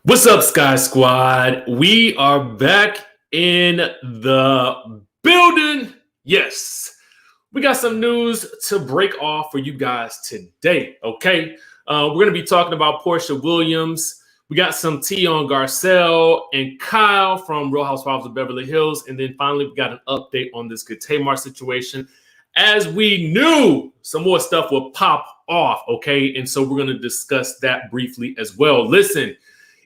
What's up, Sky Squad? We are back in the building. Yes, we got some news to break off for you guys today. Okay, we're going to be talking about Porsha Williams. We got some tea on Garcelle and Kyle from Real Housewives of Beverly Hills. And then finally, we got an update on this good Tamar situation. As we knew, some more stuff will pop off. Okay, and so we're going to discuss that briefly as well. Listen.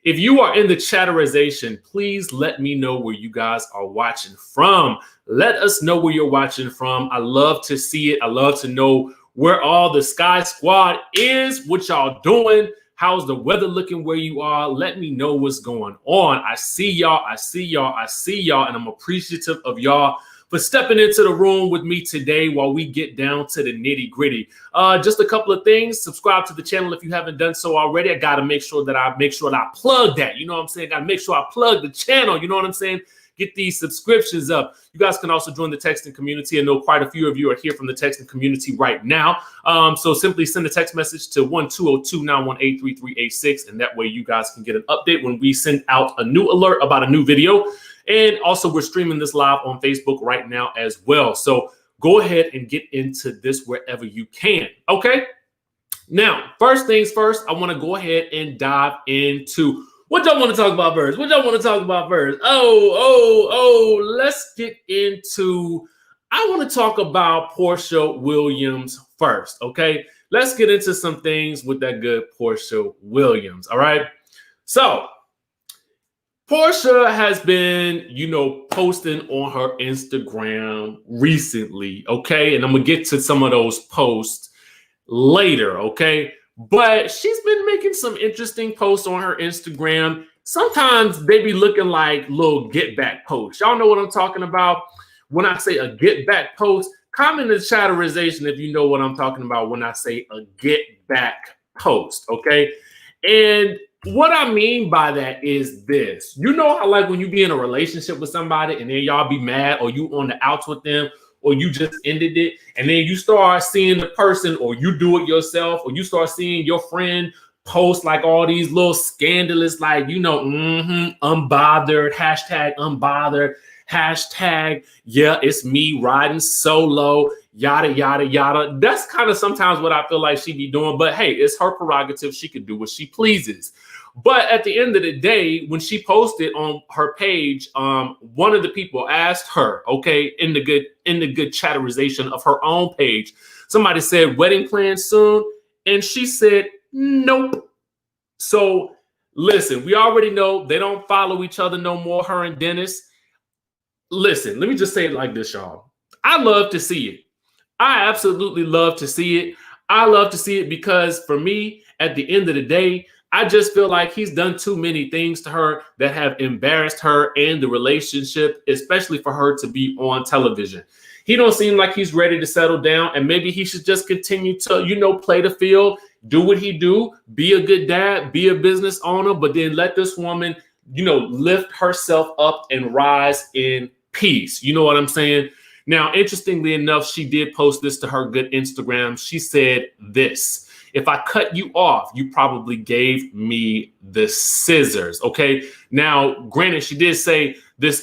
If you are in the chatterization, please let me know where you guys are watching from. Let us know where you're watching from. I love to see it. I love to know where all the Sky Squad is, what y'all doing. How's the weather looking where you are? Let me know what's going on. I see y'all. I see y'all. I see y'all. And I'm appreciative of y'all for stepping into the room with me today while we get down to the nitty gritty. Just a couple of things. Subscribe to the channel if you haven't done so already. I got to make sure that I plug that. You know what I'm saying? Got to make sure I plug the channel. You know what I'm saying? Get these subscriptions up. You guys can also join the texting community. I know quite a few of you are here from the texting community right now. So simply send a text message to 1-202-918-3386. And that way you guys can get an update when we send out a new alert about a new video. And also we're streaming this live on Facebook right now as well. So go ahead and get into this wherever you can. Okay. Now, first things first, I want to go ahead and dive into what y'all want to talk about first. Let's get into, I want to talk about Porsha Williams first. Okay. Let's get into some things with that good Porsha Williams. All right. So Porsha has been, posting on her Instagram recently, okay? And I'm going to get to some of those posts later, okay? But she's been making some interesting posts on her Instagram. Sometimes they be looking like little get back posts. Y'all know what I'm talking about? When I say a get back post, comment in the chatterization if you know what I'm talking about when I say a get back post, okay? And what I mean by that is this. You know how like when you be in a relationship with somebody and then y'all be mad or you on the outs with them or you just ended it and then you start seeing the person or you do it yourself or you start seeing your friend post like all these little scandalous like, unbothered, hashtag, yeah, it's me riding solo, yada, yada, yada. That's kind of sometimes what I feel like she be doing. But hey, it's her prerogative. She can do what she pleases. But at the end of the day, when she posted on her page, one of the people asked her, okay, in the good chatterization of her own page, somebody said, wedding plans soon. And she said, nope. So listen, we already know they don't follow each other no more, her and Dennis. Listen, let me just say it like this, y'all. I love to see it. I absolutely love to see it. I love to see it because for me, at the end of the day, I just feel like he's done too many things to her that have embarrassed her and the relationship, especially for her to be on television. He don't seem like he's ready to settle down, and maybe he should just continue to, play the field, do what he do, be a good dad, be a business owner, but then let this woman, lift herself up and rise in peace. You know what I'm saying? Now, interestingly enough, she did post this to her good Instagram. She said this. If I cut you off, you probably gave me the scissors. Okay. Now, granted, she did say this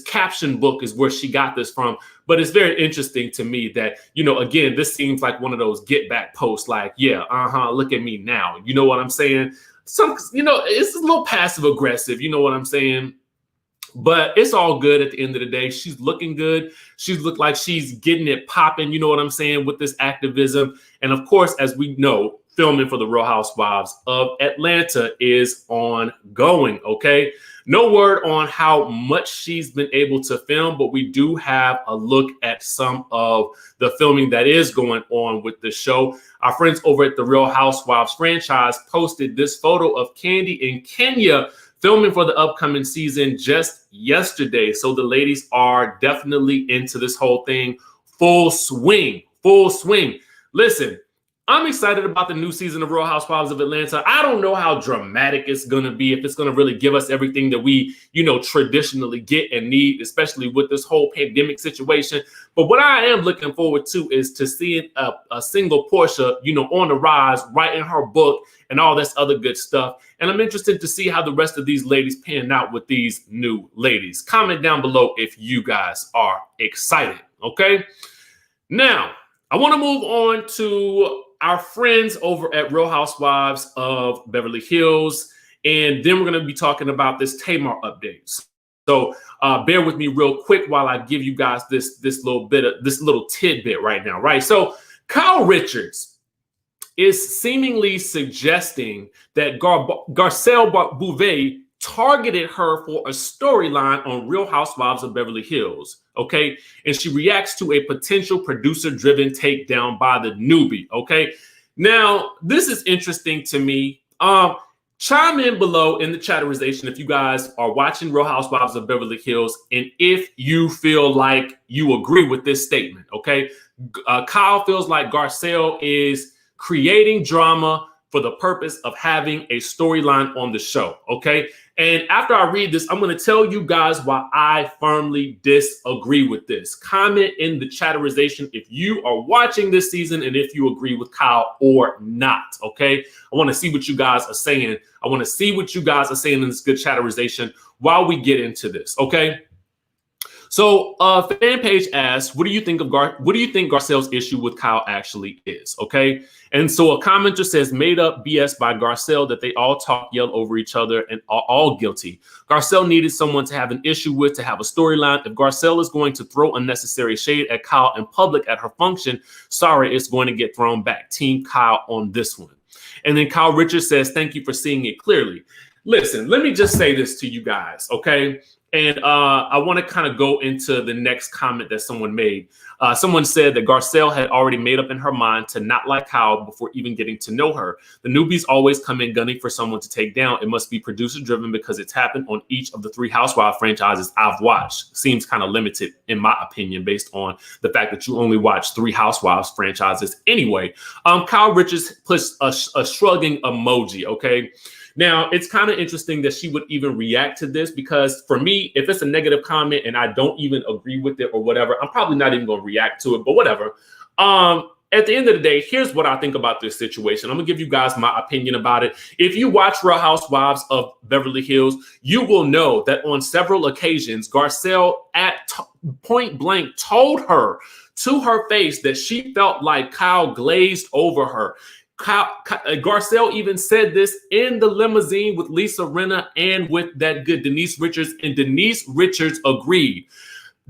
caption book is where she got this from, but it's very interesting to me that, again, this seems like one of those get back posts like, yeah, look at me now. You know what I'm saying? It's a little passive aggressive. You know what I'm saying? But it's all good at the end of the day. She's looking good. She's looked like she's getting it popping, you know what I'm saying, with this activism. And of course, as we know, filming for the Real Housewives of Atlanta is ongoing, okay? No word on how much she's been able to film, but we do have a look at some of the filming that is going on with the show. Our friends over at the Real Housewives franchise posted this photo of Kandi and Kenya filming for the upcoming season just yesterday. So the ladies are definitely into this whole thing. Full swing. Listen, I'm excited about the new season of Real Housewives of Atlanta. I don't know how dramatic it's going to be, if it's going to really give us everything that we, traditionally get and need, especially with this whole pandemic situation. But what I am looking forward to is to seeing a single Porsha, on the rise, writing her book and all this other good stuff. And I'm interested to see how the rest of these ladies pan out with these new ladies. Comment down below if you guys are excited. Okay. Now, I want to move on to our friends over at Real Housewives of Beverly Hills. And then we're going to be talking about this Tamar update. So bear with me real quick while I give you guys this little tidbit right now, right? So Kyle Richards is seemingly suggesting that Garcelle Beauvais targeted her for a storyline on Real Housewives of Beverly Hills, okay? And she reacts to a potential producer-driven takedown by the newbie, okay? Now, this is interesting to me. Chime in below in the chatterization if you guys are watching Real Housewives of Beverly Hills and if you feel like you agree with this statement, okay? Kyle feels like Garcelle is creating drama for the purpose of having a storyline on the show, okay? And after I read this, I'm going to tell you guys why I firmly disagree with this. Comment in the chatterization if you are watching this season and if you agree with Kyle or not, okay? I want to see what you guys are saying. I want to see what you guys are saying in this good chatterization while we get into this, okay? So fan page asks, what do you think Garcelle's issue with Kyle actually is? Okay. And so a commenter says, made up BS by Garcelle that they all talk, yell over each other and are all guilty. Garcelle needed someone to have an issue with, to have a storyline. If Garcelle is going to throw unnecessary shade at Kyle in public at her function, sorry, it's going to get thrown back. Team Kyle on this one. And then Kyle Richards says, thank you for seeing it clearly. Listen, let me just say this to you guys, okay? And I want to kind of go into the next comment that someone made. Someone said that Garcelle had already made up in her mind to not like Kyle before even getting to know her. The newbies always come in gunning for someone to take down. It must be producer driven because it's happened on each of the 3 Housewives franchises I've watched. Seems kind of limited in my opinion based on the fact that you only watch 3 Housewives franchises anyway. Kyle Richards puts a shrugging emoji, okay? Now, it's kind of interesting that she would even react to this because for me, if it's a negative comment and I don't even agree with it or whatever, I'm probably not even going to react to it, but whatever. At the end of the day, here's what I think about this situation. I'm going to give you guys my opinion about it. If you watch Real Housewives of Beverly Hills, you will know that on several occasions, Garcelle at point blank told her to her face that she felt like Kyle glazed over her. Garcelle even said this in the limousine with Lisa Rinna and with that good Denise Richards, and Denise Richards agreed.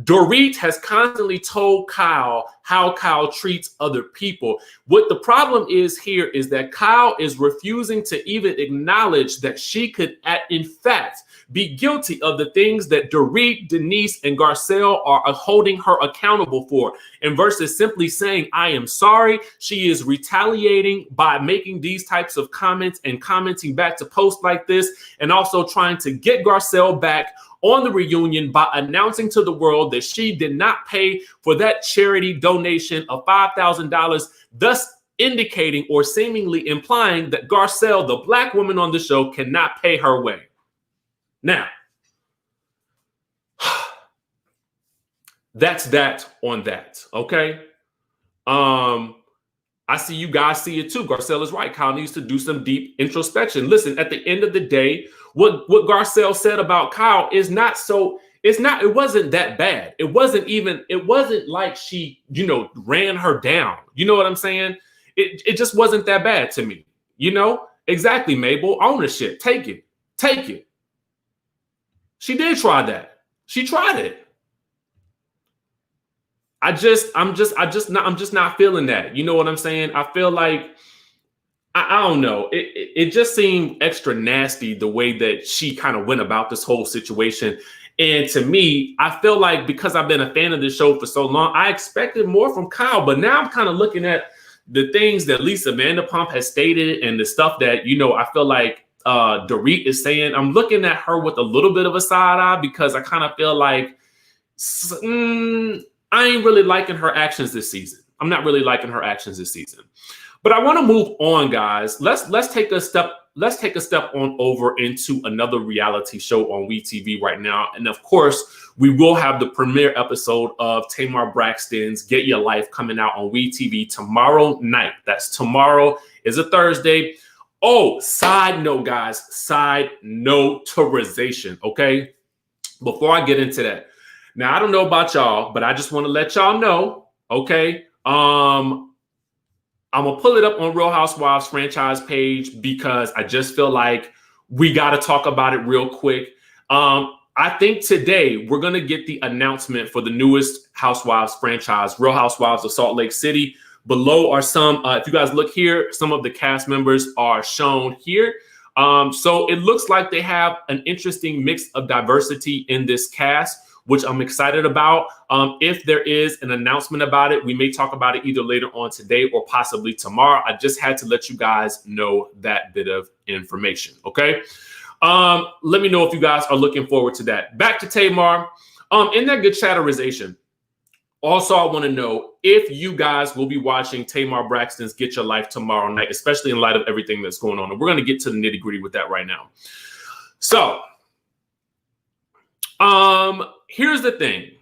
Dorit has constantly told Kyle how Kyle treats other people. What the problem is here is that Kyle is refusing to even acknowledge that she could, in fact, be guilty of the things that Dorit, Denise, and Garcelle are holding her accountable for. And versus simply saying, I am sorry, she is retaliating by making these types of comments and commenting back to posts like this, and also trying to get Garcelle back on the reunion by announcing to the world that she did not pay for that charity donation of $5,000, thus indicating or seemingly implying that Garcelle, the black woman on the show, cannot pay her way. Now, that's that on that, okay? I see you guys see it too. Garcelle is right. Kyle needs to do some deep introspection. Listen, at the end of the day, what Garcelle said about Kyle is not so, it wasn't that bad. It wasn't like she, ran her down. You know what I'm saying? It just wasn't that bad to me. Exactly, Mabel. Ownership. Take it. Take it. She did try that. She tried it. I'm just not feeling that. You know what I'm saying? I feel like, I don't know. It just seemed extra nasty the way that she kind of went about this whole situation. And to me, I feel like because I've been a fan of this show for so long, I expected more from Kyle. But now I'm kind of looking at the things that Lisa Vanderpump has stated and the stuff that, I feel like Dorit is saying. I'm looking at her with a little bit of a side eye because I kind of feel like I ain't really liking her actions this season. I'm not really liking her actions this season. But I want to move on, guys. Let's take a step. Let's take a step on over into another reality show on WeTV right now. And of course, we will have the premiere episode of Tamar Braxton's Get Your Life coming out on WeTV tomorrow night. That's tomorrow is a Thursday. Oh, side note, guys, side notarization, okay? Before I get into that. Now, I don't know about y'all, but I just want to let y'all know, okay? I'm going to pull it up on Real Housewives franchise page because I just feel like we got to talk about it real quick. I think today we're going to get the announcement for the newest Housewives franchise, Real Housewives of Salt Lake City. Below are some, if you guys look here, some of the cast members are shown here. So it looks like they have an interesting mix of diversity in this cast, which I'm excited about. If there is an announcement about it, we may talk about it either later on today or possibly tomorrow. I just had to let you guys know that bit of information, okay? Let me know if you guys are looking forward to that. Back to Tamar. In that good chatterization, also, I want to know if you guys will be watching Tamar Braxton's Get Your Life tomorrow night, especially in light of everything that's going on. And we're going to get to the nitty gritty with that right now. So, here's the thing.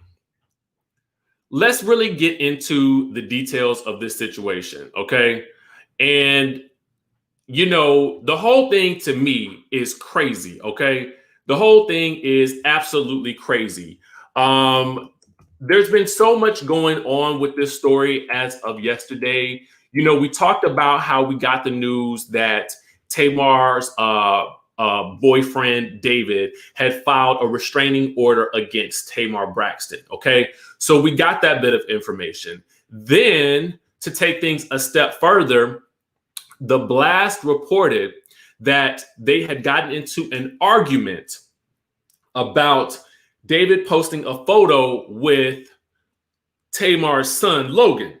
Let's really get into the details of this situation, okay? And, you know, the whole thing to me is crazy, okay? The whole thing is absolutely crazy. There's been so much going on with this story as of yesterday. You know, we talked about how we got the news that Tamar's boyfriend, David, had filed a restraining order against Tamar Braxton, okay? So we got that bit of information. Then, to take things a step further, The Blast reported that they had gotten into an argument about David posting a photo with Tamar's son, Logan.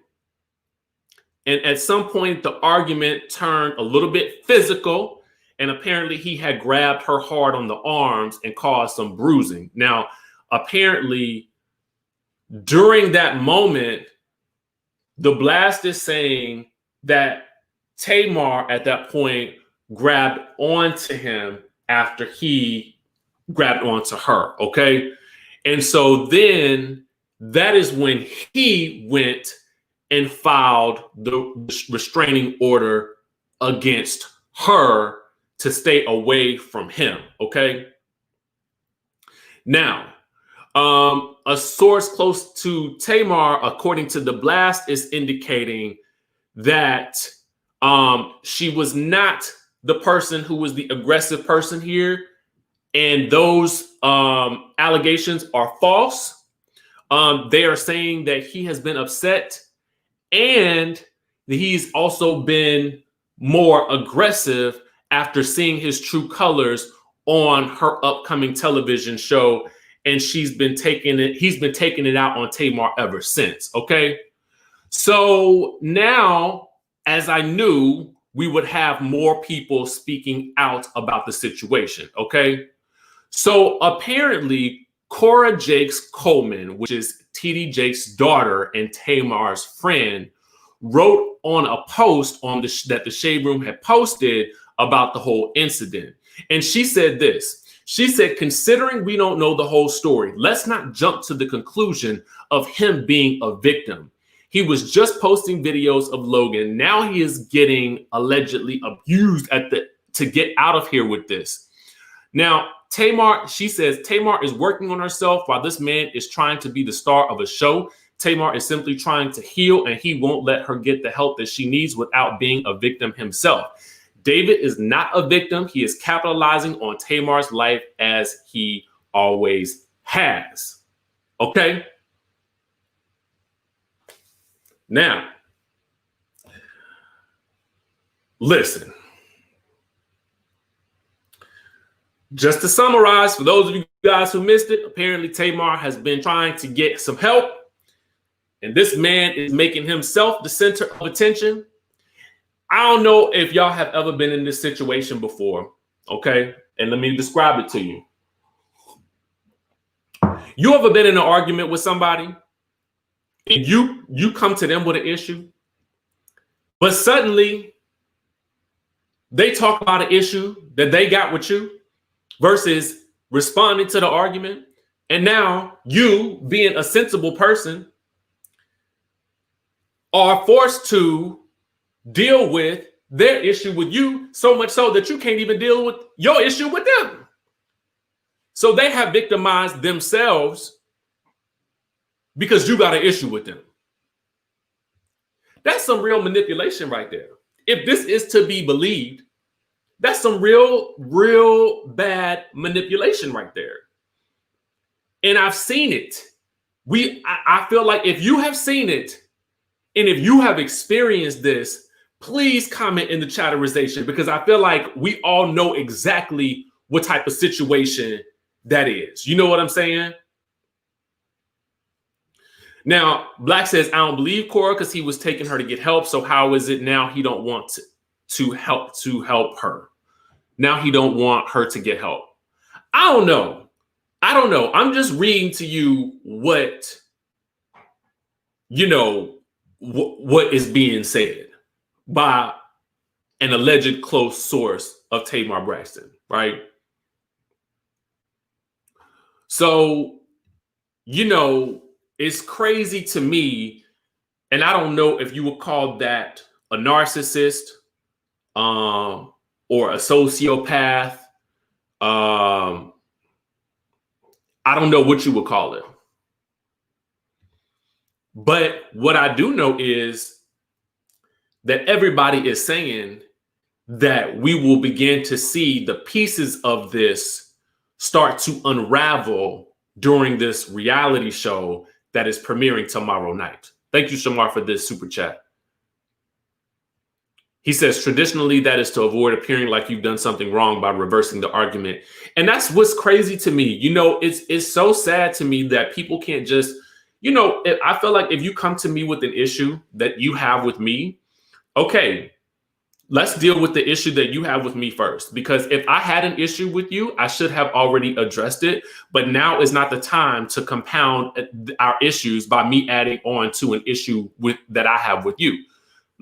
And at some point, the argument turned a little bit physical, and apparently he had grabbed her hard on the arms and caused some bruising. Now, apparently, during that moment, The Blast is saying that Tamar at that point grabbed onto him after he grabbed onto her, okay? And so then that is when he went and filed the restraining order against her to stay away from him, okay? Now, a source close to Tamar, according to The Blast, is indicating that she was not the person who was the aggressive person here. And those allegations are false. They are saying that he has been upset and that he's also been more aggressive after seeing his true colors on her upcoming television show. And he's been taking it out on Tamar ever since. Okay. So now, as I knew, we would have more people speaking out about the situation. Okay. So apparently, Cora Jakes Coleman, which is TD Jakes' daughter and Tamar's friend, wrote on a post on that the Shade Room had posted about the whole incident. And she said this. She said, considering we don't know the whole story, let's not jump to the conclusion of him being a victim. He was just posting videos of Logan. Now he is getting allegedly abused to get out of here with this. Now, Tamar, she says, Tamar is working on herself while this man is trying to be the star of a show. Tamar is simply trying to heal, and he won't let her get the help that she needs without being a victim himself. David is not a victim. He is capitalizing on Tamar's life as he always has. Okay? Now, listen. Just to summarize, for those of you guys who missed it, apparently Tamar has been trying to get some help, and this man is making himself the center of attention. I don't know if y'all have ever been in this situation before, okay? And let me describe it to you. You ever been in an argument with somebody, and you come to them with an issue, But suddenly they talk about an issue that they got with you versus responding to the argument. And now you, being a sensible person, are forced to deal with their issue with you, so much so that you can't even deal with your issue with them. So they have victimized themselves because you got an issue with them. That's some real manipulation right there. If this is to be believed, that's some real bad manipulation right there. And I've seen it. I feel like if you have seen it and if you have experienced this, please comment in the chatterization, because I feel like we all know exactly what type of situation that is. You know what I'm saying? Now, Black says, I don't believe Cora because he was taking her to get help. So how is it now he don't want to help her? Now he don't want her to get help. I don't know. I'm just reading to you what, what is being said by an alleged close source of TAMAR Braxton, right? So, it's crazy to me, and I don't know if you would call that a narcissist or a sociopath. I don't know what you would call it. But what I do know is that everybody is saying that we will begin to see the pieces of this start to unravel during this reality show that is premiering tomorrow night. Thank you, Shamar, for this super chat. He says, traditionally, that is to avoid appearing like you've done something wrong by reversing the argument. And that's what's crazy to me. It's so sad to me that people can't just, I feel like if you come to me with an issue that you have with me, okay, let's deal with the issue that you have with me first. Because if I had an issue with you, I should have already addressed it. But now is not the time to compound our issues by me adding on to an issue that I have with you.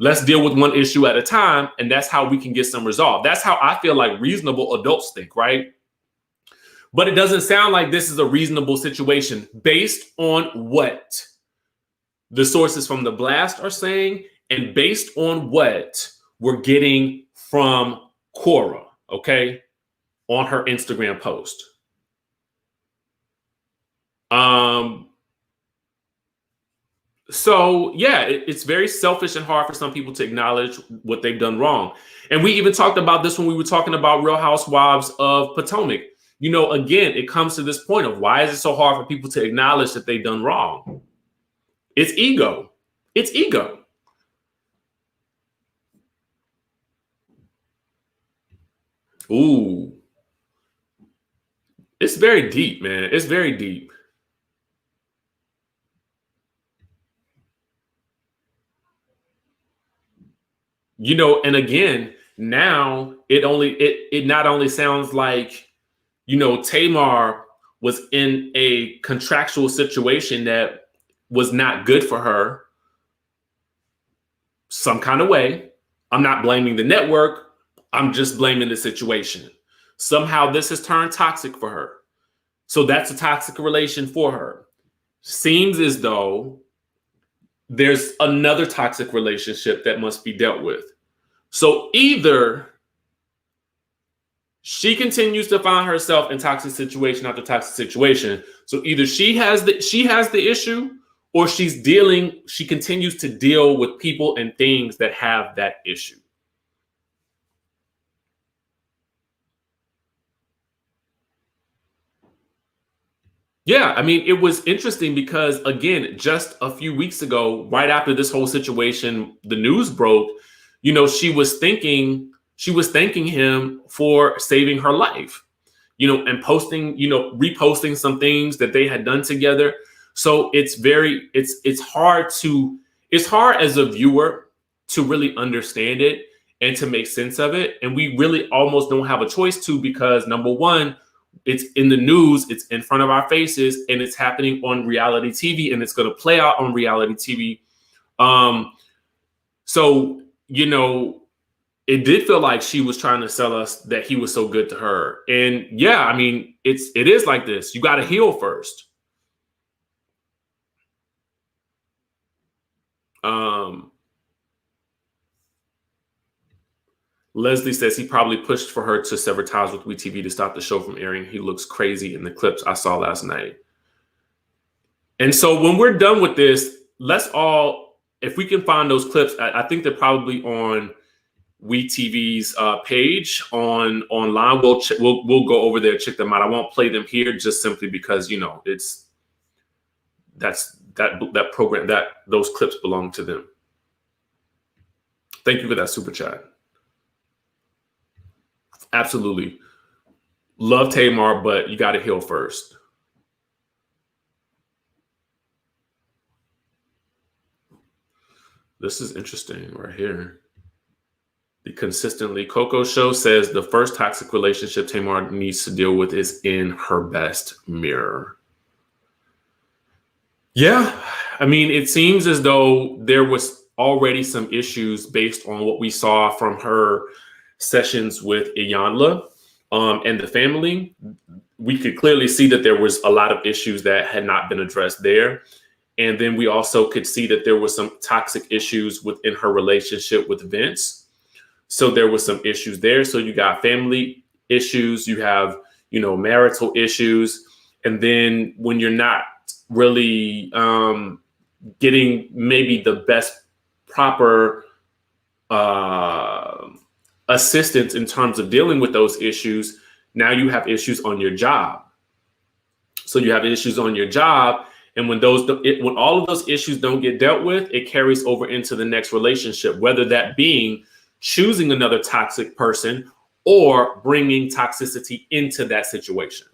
Let's deal with one issue at a time. And that's how we can get some resolve. That's how I feel like reasonable adults think, right? But it doesn't sound like this is a reasonable situation based on what the sources from the blast are saying and based on what we're getting from Cora, okay, on her Instagram post. So yeah, it's very selfish and hard for some people to acknowledge what they've done wrong. And we even talked about this when we were talking about Real Housewives of Potomac. Again, it comes to this point of why is it so hard for people to acknowledge that they've done wrong? It's ego. It's ego. Ooh. It's very deep, man. It's very deep. And again, now it not only sounds like, Tamar was in a contractual situation that was not good for her some kind of way. I'm not blaming the network. I'm just blaming the situation. Somehow this has turned toxic for her. So that's a toxic relation for her. Seems as though there's another toxic relationship that must be dealt with. So either she continues to find herself in toxic situation after toxic situation. So either she has the issue, or she continues to deal with people and things that have that issue. Yeah, I mean, it was interesting because, again, just a few weeks ago, right after this whole situation, the news broke, she was thanking him for saving her life, and posting, reposting some things that they had done together. So it's hard as a viewer to really understand it and to make sense of it. And we really almost don't have a choice to, because number one, it's in the news, it's in front of our faces, and it's happening on reality TV, and it's going to play out on reality TV. So you know, it did feel like she was trying to sell us that he was so good to her. And yeah, I mean, it is like this. You got to heal first. Leslie says he probably pushed for her to sever ties with WeTV to stop the show from airing. He looks crazy in the clips I saw last night. And so when we're done with this, let's all, if we can find those clips, I think they're probably on WeTV's page online. We'll go over there, check them out. I won't play them here just simply because, you know, that program, that those clips belong to them. Thank you for that super chat. Absolutely. Love Tamar, but you got to heal first. This is interesting right here. The Consistently Coco show says the first toxic relationship Tamar needs to deal with is in her best mirror. Yeah, I mean, it seems as though there was already some issues based on what we saw from her sessions with Iyanla and the family. We could clearly see that there was a lot of issues that had not been addressed there. And then we also could see that there were some toxic issues within her relationship with Vince. So there was some issues there. So you got family issues, you have, you know, marital issues. And then when you're not really getting maybe the best proper assistance in terms of dealing with those issues, now you have issues on your job. So you have issues on your job. And when all of those issues don't get dealt with, it carries over into the next relationship, whether that being choosing another toxic person or bringing toxicity into that situation.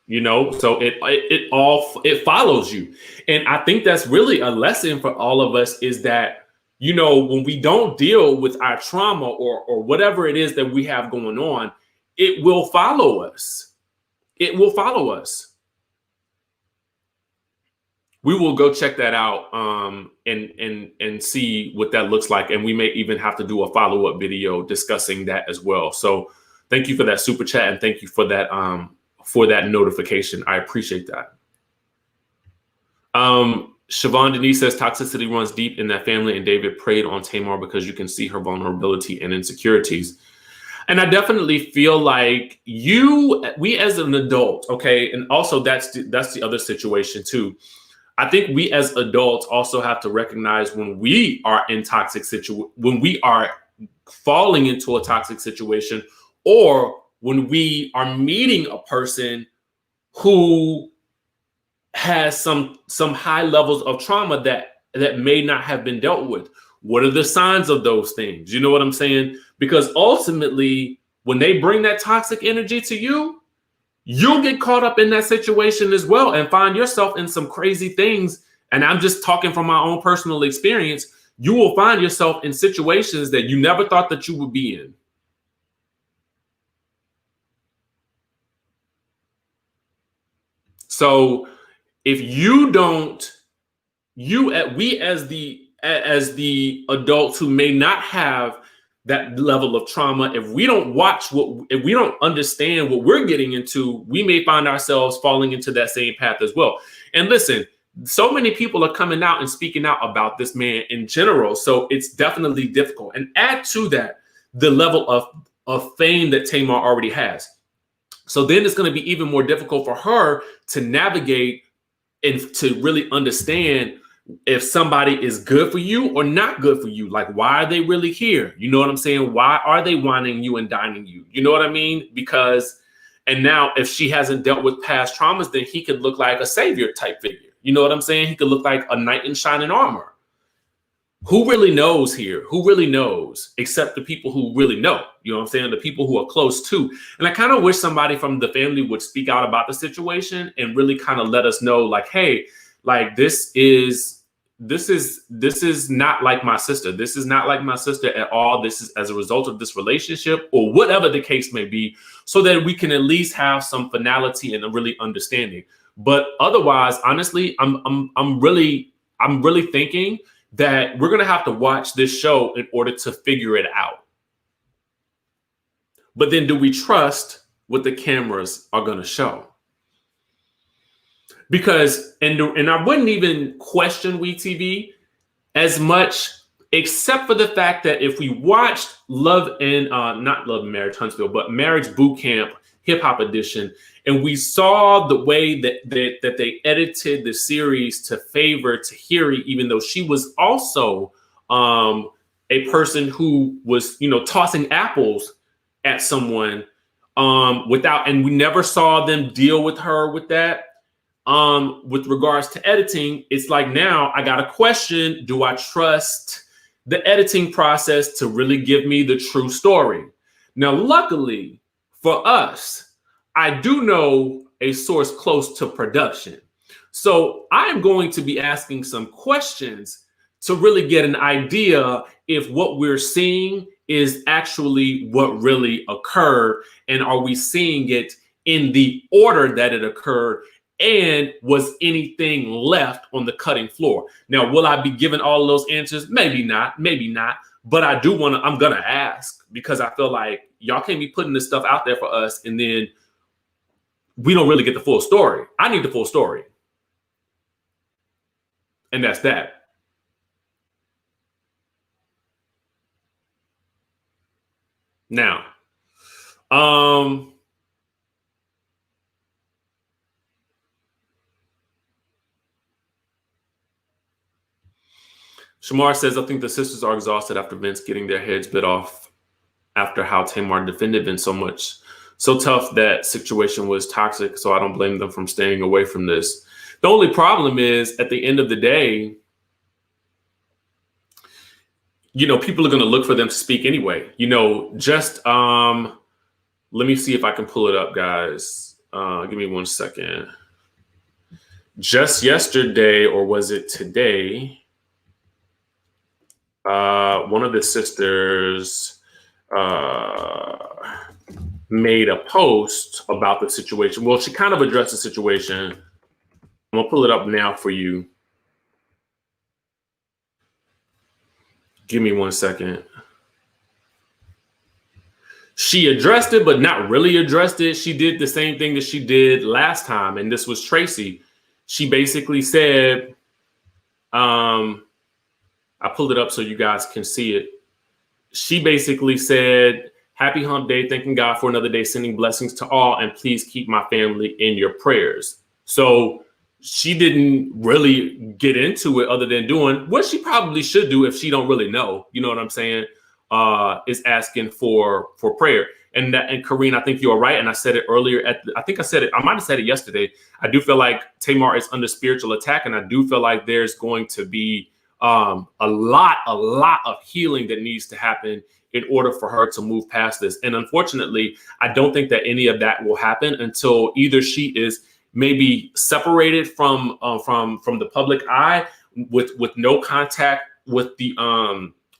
You know, so it follows you. And I think that's really a lesson for all of us, is that, you know, when we don't deal with our trauma or whatever it is that we have going on, it will follow us. It will follow us. We will go check that out and see what that looks like. And we may even have to do a follow-up video discussing that as well. So thank you for that super chat, and thank you for that notification. I appreciate that. Siobhan Denise says toxicity runs deep in that family, and David preyed on Tamar because you can see her vulnerability and insecurities. And I definitely feel like we as an adult, okay, and also that's the other situation too. I think we as adults also have to recognize when we are in when we are falling into a toxic situation, or when we are meeting a person who has some high levels of trauma that may not have been dealt with. What are the signs of those things? You know what I'm saying? Because ultimately, when they bring that toxic energy to you, you'll get caught up in that situation as well and find yourself in some crazy things. And I'm just talking from my own personal experience. You will find yourself in situations that you never thought that you would be in. So if you don't, we as the adults who may not have that level of trauma, if we don't if we don't understand what we're getting into, we may find ourselves falling into that same path as well. And listen, so many people are coming out and speaking out about this man in general. So it's definitely difficult. And add to that the level of fame that Tamar already has. So then it's going to be even more difficult for her to navigate and to really understand if somebody is good for you or not good for you. Like, why are they really here? You know what I'm saying? Why are they wanting you and dining you? You know what I mean? Because, and now if she hasn't dealt with past traumas, then he could look like a savior type figure. You know what I'm saying? He could look like a knight in shining armor. Who really knows here? Who really knows except the people who really know? You know what I'm saying? The people who are close to. And I kind of wish somebody from the family would speak out about the situation and really kind of let us know, like, hey, like this is not like my sister. This is not like my sister at all. This is as a result of this relationship or whatever the case may be, so that we can at least have some finality and a really understanding. But otherwise, honestly, I'm really thinking that we're going to have to watch this show in order to figure it out. But then do we trust what the cameras are going to show? Because, and I wouldn't even question WeTV as much, except for the fact that if we watched Love and, not Love and Marriage Huntsville, but Marriage Boot Camp Hip Hop Edition, and we saw the way that they edited the series to favor Tahiri, even though she was also a person who was, tossing apples at someone without, and we never saw them deal with her with that. With regards to editing, it's like now I got a question. Do I trust the editing process to really give me the true story? Now, luckily for us, I do know a source close to production. So I'm going to be asking some questions to really get an idea if what we're seeing is actually what really occurred, and are we seeing it in the order that it occurred, and was anything left on the cutting floor? Now, will I be given all of those answers? Maybe not, but I do want to, I'm going to ask, because I feel like y'all can't be putting this stuff out there for us and then we don't really get the full story. I need the full story. And that's that. Now, Shamar says, I think the sisters are exhausted after Vince getting their heads bit off after how Tamar defended Vince so much. So tough, that situation was toxic, so I don't blame them from staying away from this. The only problem is, at the end of the day, people are going to look for them to speak anyway. Just let me see if I can pull it up, guys. Give me 1 second. Just yesterday, or was it today, one of the sisters made a post about the situation. Well, she kind of addressed the situation. I'm gonna pull it up now for you. Give me 1 second. She addressed it, but not really addressed it. She did the same thing that she did last time, and this was Tracy. She basically said, I pulled it up so you guys can see it. She basically said, happy hump day, thanking God for another day, sending blessings to all, and please keep my family in your prayers. So she didn't really get into it other than doing what she probably should do if she don't really know. You know what I'm saying? Is asking for prayer. And Karine, I think you are right. And I said it earlier I might have said it yesterday. I do feel like Tamar is under spiritual attack. And I do feel like there's going to be a lot of healing that needs to happen in order for her to move past this. And unfortunately, I don't think that any of that will happen until either she is maybe separated from the public eye with no contact with the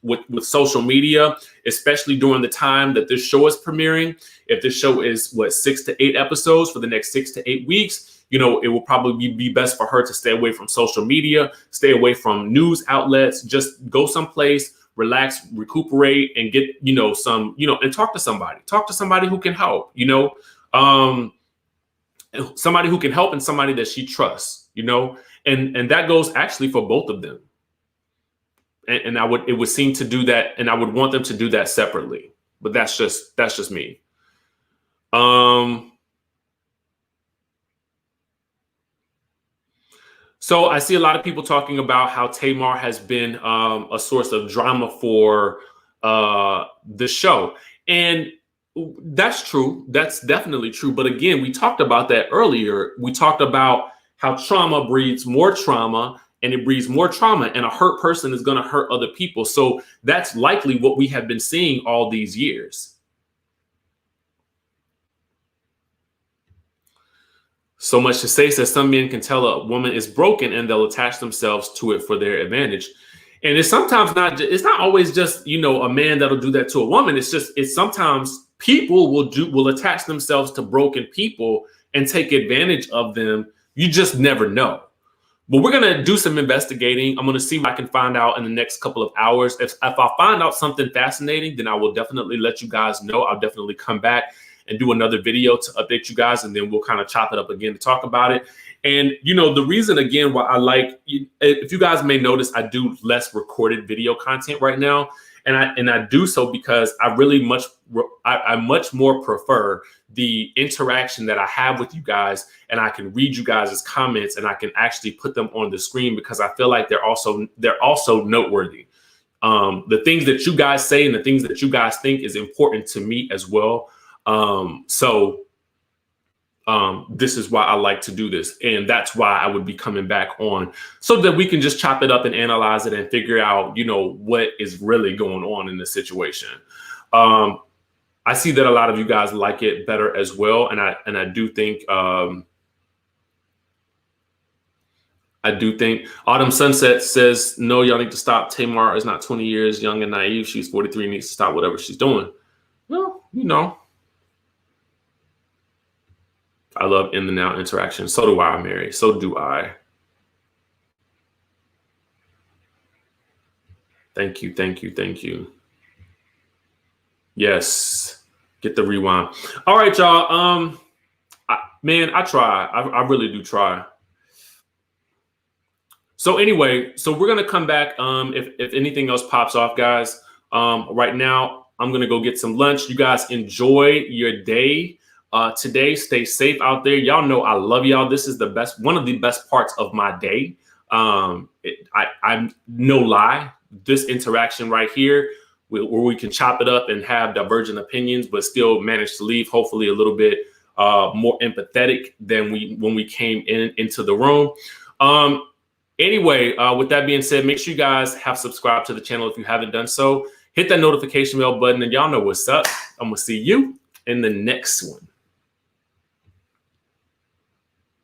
with social media, especially during the time that this show is premiering. If this show is 6 to 8 episodes for the next 6 to 8 weeks, it will probably be best for her to stay away from social media, stay away from news outlets, just go someplace, relax, recuperate, and get, some, and talk to somebody who can help, somebody who can help and somebody that she trusts, and that goes actually for both of them. And it would seem to do that. And I would want them to do that separately, but that's just me. So I see a lot of people talking about how Tamar has been a source of drama for the show. And that's true. That's definitely true. But again, we talked about that earlier. We talked about how trauma breeds more trauma, and it breeds more trauma, and a hurt person is going to hurt other people. So that's likely what we have been seeing all these years. So much to say, says some men can tell a woman is broken and they'll attach themselves to it for their advantage. And it's sometimes it's not always just, a man that'll do that to a woman. It's sometimes people will attach themselves to broken people and take advantage of them. You just never know. But we're going to do some investigating. I'm going to see what I can find out in the next couple of hours. If I find out something fascinating, then I will definitely let you guys know. I'll definitely come back and do another video to update you guys, and then we'll kind of chop it up again to talk about it. And, you know, the reason, again, why I like, if you guys may notice, I do less recorded video content right now. And I do so because I really I much more prefer the interaction that I have with you guys, and I can read you guys' comments and I can actually put them on the screen, because I feel like they're also noteworthy. The things that you guys say and the things that you guys think is important to me as well. This is why I like to do this. And that's why I would be coming back on, so that we can just chop it up and analyze it and figure out, you know, what is really going on in the situation. I see that a lot of you guys like it better as well. And I do think, Autumn Sunset says, no, y'all need to stop. Tamar is not 20 years young and naive. She's 43, needs to stop whatever she's doing. Well, you know, I love in the now interaction. So do I, Mary. So do I. Thank you, thank you, thank you. Yes, get the rewind. All right, y'all. Man, I try. I really do try. So anyway, so we're gonna come back if anything else pops off, guys. Right now, I'm gonna go get some lunch. You guys enjoy your day today. Stay safe out there. Y'all know I love y'all. This is one of the best parts of my day. I'm no lie. This interaction right here, where we can chop it up and have divergent opinions, but still manage to leave hopefully a little bit more empathetic than when we came into the room. Anyway, with that being said, make sure you guys have subscribed to the channel if you haven't done so. Hit that notification bell button, and y'all know what's up. I'm gonna see you in the next one.